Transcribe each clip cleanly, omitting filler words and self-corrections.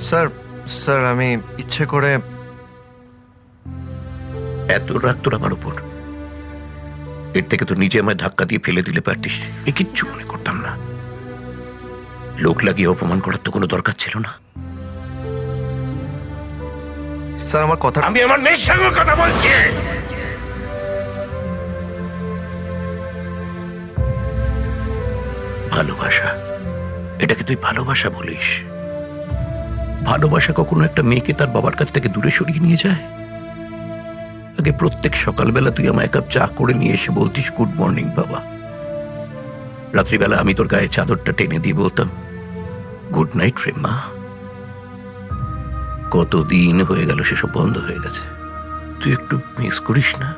Sir sir আমি ইচ্ছে করে। এত রাগ তোর আমার উপর? এর থেকে তো নিজে আমায় ধাক্কা দিয়ে ফেলে দিলে পারতিস। এ কিচ্ছু মনে করতাম না। লোক লাগিয়ে অপমান করার তো কোনো দরকার ছিল না। স্যার আমার কথা। আমি আমার মেয়ের সঙ্গে কথা বলছি। ভালোবাসা, এটাকে তুই ভালোবাসা বলিস? ভালোবাসা কখনো একটা মেয়েকে তার বাবার কাছ থেকে দূরে সরিয়ে নিয়ে যায়? আগে প্রত্যেক সকালবেলা তুই আমায় এক কাপ চা করে নিয়ে এসে বলতিস গুড মর্নিং বাবা। রাত্রিবেলা আমি তোর গায়ে চাদরটা টেনে দিয়ে বলতাম গুড নাইট রে মা। কতদিন হয়ে গেল সেসব বন্ধ হয়ে গেছে। তুই একটু মিস করিস না?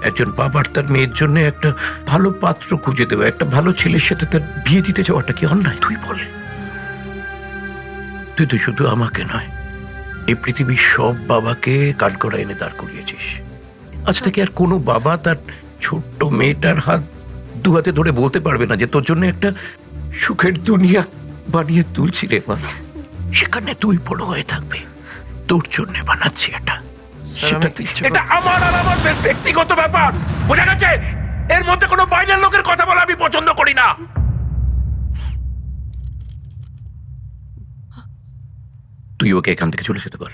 একজন বাবার তার মেয়ের জন্য একটা ভালো পাত্র খুঁজে দেওয়া, একটা ভালো ছেলের সাথে তার বিয়ে দিতে যাওয়াটা কি অন্যায়? তুই বলে। তুই তো শুধু আমাকে নয়, এই পৃথিবীর সব বাবাকে কাঠগড়া এনে দাঁড় করিয়েছিস। আজ থেকে আর কোনো বাবা তার ছোট্ট মেয়েটার হাত দু হাতে ধরে বলতে পারবে না যে তোর জন্য একটা সুখের দুনিয়া বানিয়ে তুলছি রে মা। সেখানে তুই বড় হয়ে থাকবে, তোর জন্য বানাচ্ছি এটা। এটা আমার আর আমার ব্যক্তিগত ব্যাপার, বোঝা গেছে? এর মধ্যে কোনো বাইরের লোকের কথা বলা আমি পছন্দ করি না। তুই ওকে এখান থেকে চলে যেতে বল।